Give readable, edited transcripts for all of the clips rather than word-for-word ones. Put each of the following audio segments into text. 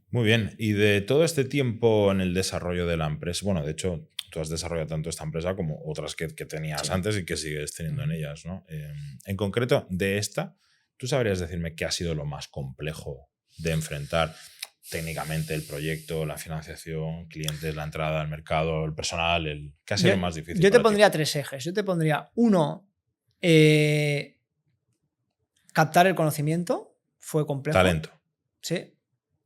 Muy bien. Y de todo este tiempo en el desarrollo de la empresa, bueno, de hecho, tú has desarrollado tanto esta empresa como otras que tenías antes y que sigues teniendo en ellas, ¿no? En concreto, de esta, ¿tú sabrías decirme qué ha sido lo más complejo de enfrentar técnicamente el proyecto, la financiación, clientes, la entrada al mercado, el personal? ¿Qué ha sido lo más difícil Yo te para pondría ti? 3 ejes. Yo te pondría, uno, captar el conocimiento fue complejo. Talento. Sí.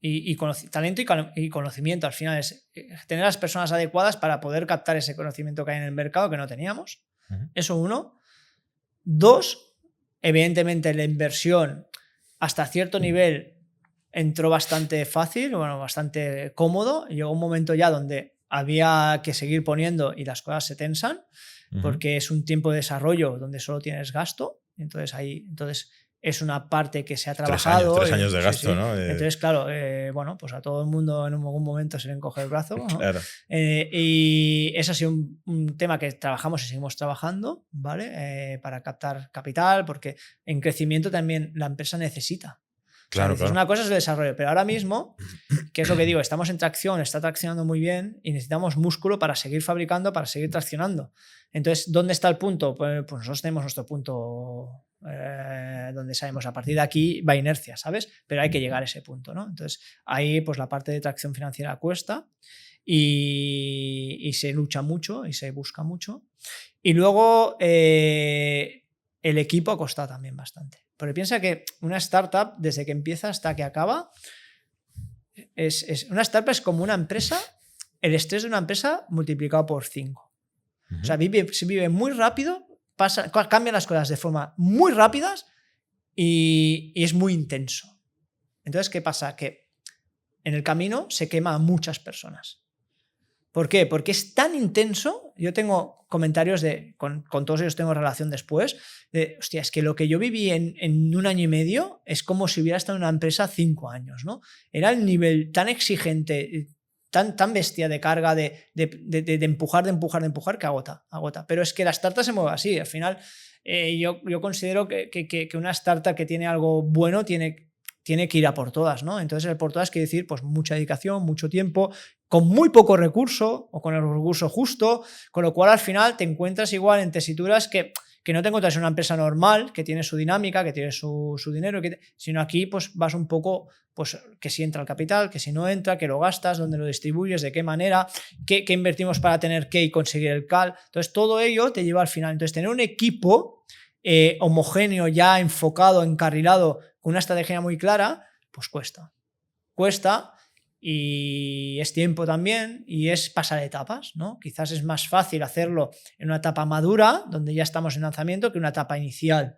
Y talento y conocimiento. Al final es tener las personas adecuadas para poder captar ese conocimiento que hay en el mercado que no teníamos. Eso uno. Dos, evidentemente la inversión hasta cierto nivel entró bastante fácil, bueno, bastante cómodo. Llegó un momento ya donde había que seguir poniendo y las cosas se tensan, porque es un tiempo de desarrollo donde solo tienes gasto. Entonces es una parte que se ha trabajado. 3 años de gasto, sí. ¿no? Entonces, claro, bueno, pues a todo el mundo en algún momento se le encoge el brazo, ¿no? Claro. Y eso ha sido un tema que trabajamos y seguimos trabajando, ¿vale? Para captar capital, porque en crecimiento también la empresa necesita. Claro, O sea, una cosa es el desarrollo, pero ahora mismo, que es lo que digo, estamos en tracción, está traccionando muy bien y necesitamos músculo para seguir fabricando, para seguir traccionando. Entonces, ¿dónde está el punto? Pues nosotros tenemos nuestro punto donde sabemos a partir de aquí va inercia, ¿sabes? Pero hay que llegar a ese punto, ¿no? Entonces, ahí pues la parte de tracción financiera cuesta y se lucha mucho y se busca mucho. Y luego el equipo ha costado también bastante. Porque piensa que una startup, desde que empieza hasta que acaba, una startup es como una empresa, el estrés de una empresa multiplicado por 5. O sea, se vive muy rápido, cambian las cosas de forma muy rápidas y es muy intenso. Entonces, ¿qué pasa? Que en el camino se quema a muchas personas. ¿Por qué? Porque es tan intenso. Yo tengo comentarios con todos ellos tengo relación después, de, hostia, es que lo que yo viví en 1 año y medio es como si hubiera estado en una empresa 5 años, ¿no? Era el nivel tan exigente, tan bestia de carga, de empujar, que agota. Pero es que la startup se mueve así. Al final, yo considero que una startup que tiene algo bueno tiene que ir a por todas, ¿no? Entonces, el por todas quiere decir pues mucha dedicación, mucho tiempo, con muy poco recurso o con el recurso justo, con lo cual al final te encuentras igual en tesituras que no te encuentras en una empresa normal, que tiene su dinámica, que tiene su dinero, sino aquí pues vas un poco, pues que si entra el capital, que si no entra, que lo gastas, dónde lo distribuyes, de qué manera, qué invertimos para tener qué y conseguir el cal. Entonces todo ello te lleva al final. Entonces tener un equipo homogéneo, ya enfocado, encarrilado, con una estrategia muy clara, pues cuesta. Y es tiempo también y es pasar etapas, ¿no? Quizás es más fácil hacerlo en una etapa madura, donde ya estamos en lanzamiento, que una etapa inicial,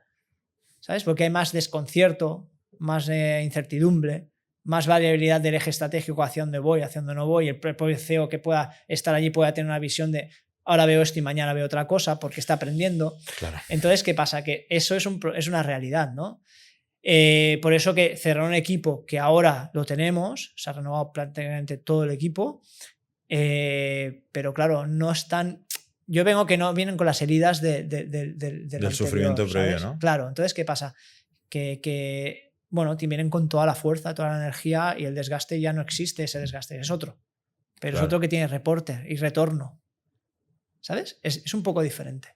¿sabes? Porque hay más desconcierto, más incertidumbre, más variabilidad del eje estratégico hacia dónde voy, hacia dónde no voy. El propio CEO que pueda estar allí pueda tener una visión de ahora veo esto y mañana veo otra cosa porque está aprendiendo. Claro. Entonces, ¿qué pasa? Que eso es una realidad, ¿no? Por eso que cerrar un equipo que ahora lo tenemos, se ha renovado prácticamente todo el equipo, pero claro, no están. Yo vengo que no vienen con las heridas del anterior, sufrimiento previo, ¿sabes? ¿no? Claro, entonces, ¿qué pasa? Que bueno, te vienen con toda la fuerza, toda la energía y el desgaste ya no existe, ese desgaste es otro. Pero Claro. es otro que tiene reporte y retorno. ¿Sabes? Es un poco diferente.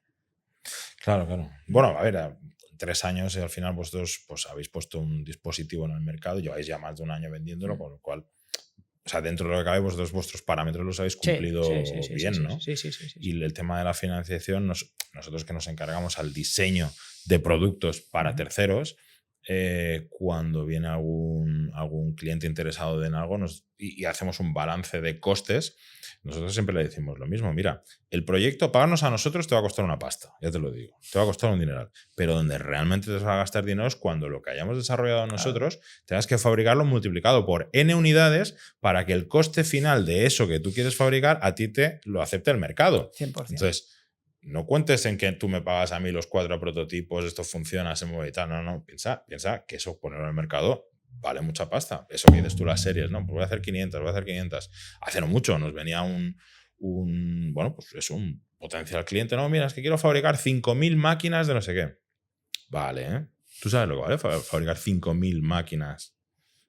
Claro. Bueno, a ver, 3 años y al final vosotros pues, habéis puesto un dispositivo en el mercado, lleváis ya más de 1 año vendiéndolo, con lo cual, o sea, dentro de lo que cabe, vosotros vuestros parámetros los habéis cumplido bien, ¿no? Sí. Y el tema de la financiación, nosotros que nos encargamos al diseño de productos para terceros, cuando viene algún cliente interesado en algo y hacemos un balance de costes, nosotros siempre le decimos lo mismo. Mira, el proyecto, pagarnos a nosotros te va a costar una pasta, ya te lo digo, te va a costar un dineral, pero donde realmente te va a gastar dinero es cuando lo que hayamos desarrollado nosotros tengas que fabricarlo multiplicado por N unidades para que el coste final de eso que tú quieres fabricar a ti te lo acepte el mercado. 100%. Entonces, no cuentes en que tú me pagas a mí los 4 prototipos, esto funciona, se mueve y tal. No. Piensa que eso ponerlo en el mercado vale mucha pasta. Eso que dices tú, las series, ¿no? Pues voy a hacer 500. Hace no mucho nos venía bueno, pues eso, un potencial cliente. No, mira, es que quiero fabricar 5.000 máquinas de no sé qué. Vale, ¿eh? Tú sabes lo que vale fabricar 5.000 máquinas.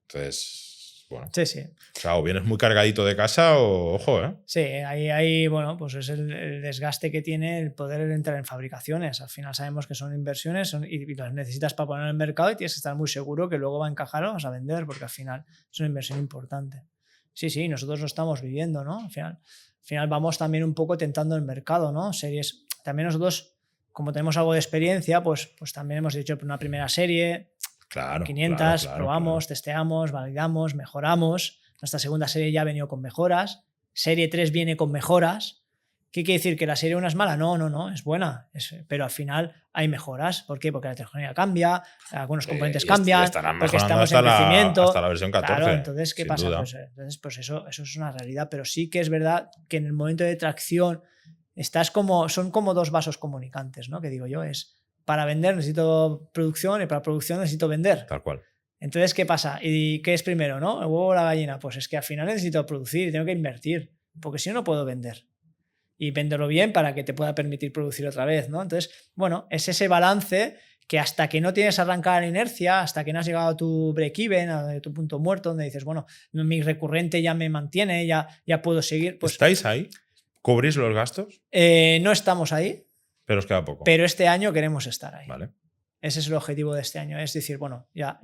Entonces, bueno. Sí, sí. O sea, o vienes muy cargadito de casa o, ojo, ¿eh? Sí, ahí bueno, pues es el desgaste que tiene el poder entrar en fabricaciones. Al final sabemos que son inversiones y las necesitas para poner en el mercado y tienes que estar muy seguro que luego va a encajar o vas a vender, porque al final es una inversión importante. Sí, nosotros lo estamos viviendo, ¿no? Al final vamos también un poco tentando el mercado, ¿no? Series, también nosotros, como tenemos algo de experiencia, pues también hemos hecho una primera serie, Claro, 500, claro, probamos, testeamos, validamos, mejoramos. Nuestra segunda serie ya ha venido con mejoras. Serie 3 viene con mejoras. ¿Qué quiere decir? ¿Que la serie 1 es mala? No, es buena. Pero al final hay mejoras. ¿Por qué? Porque la tecnología cambia, algunos componentes cambian, porque estamos en crecimiento. Hasta la versión 14. Claro, entonces, ¿qué pasa? Pues eso es una realidad. Pero sí que es verdad que en el momento de tracción son como dos vasos comunicantes, ¿no? Que digo yo, para vender necesito producción y para producción necesito vender. Tal cual. Entonces, ¿qué pasa? ¿Y qué es primero, no? ¿El huevo o la gallina? Pues es que al final necesito producir y tengo que invertir, porque si no, no puedo vender. Y venderlo bien para que te pueda permitir producir otra vez, ¿no? Entonces, bueno, es ese balance que hasta que no tienes arrancada la inercia, hasta que no has llegado a tu break-even, a tu punto muerto, donde dices, bueno, mi recurrente ya me mantiene, ya puedo seguir. Pues, ¿estáis ahí? ¿Cubrís los gastos? No estamos ahí. Pero os queda poco. Pero este año queremos estar ahí. Vale. Ese es el objetivo de este año. Es decir, bueno, ya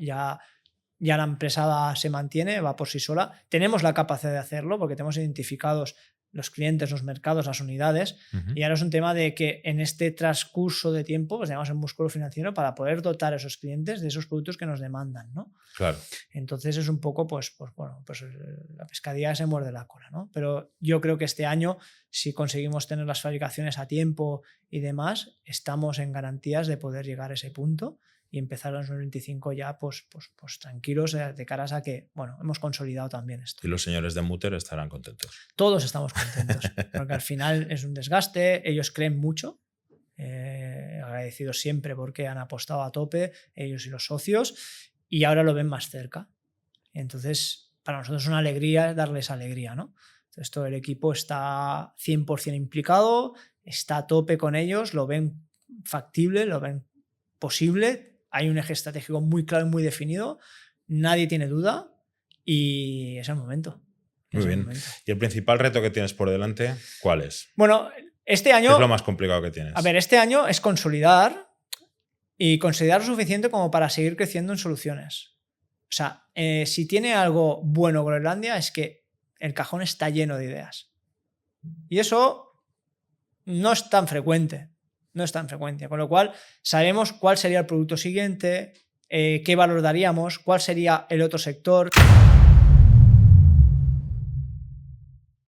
la empresa se mantiene, va por sí sola. Tenemos la capacidad de hacerlo porque tenemos identificados los clientes, los mercados, las unidades. Y ahora es un tema de que en este transcurso de tiempo pues tenemos el músculo financiero para poder dotar a esos clientes de esos productos que nos demandan, ¿no? Claro. Entonces es un poco, pues la pescadilla se muerde la cola, ¿no? Pero yo creo que este año, si conseguimos tener las fabricaciones a tiempo y demás, estamos en garantías de poder llegar a ese punto y empezar en 2025 ya pues tranquilos de caras a que, bueno, hemos consolidado también esto. Y los señores de Mutter estarán contentos. Todos estamos contentos, porque al final es un desgaste, ellos creen mucho, agradecidos siempre porque han apostado a tope, ellos y los socios, y ahora lo ven más cerca. Entonces, para nosotros es una alegría darles alegría, ¿no? Entonces, todo el equipo está 100% implicado, está a tope con ellos, lo ven factible, lo ven posible. Hay un eje estratégico muy claro y muy definido, nadie tiene duda y es el momento. Muy bien. ¿Y el principal reto que tienes por delante, cuál es? Bueno, este año... ¿Qué es lo más complicado que tienes? A ver, este año es consolidar y consolidar lo suficiente como para seguir creciendo en soluciones. O sea, si tiene algo bueno Groenlandia es que el cajón está lleno de ideas. Y eso no es tan frecuente. No es tan frecuente, con lo cual sabemos cuál sería el producto siguiente, qué valor daríamos, cuál sería el otro sector.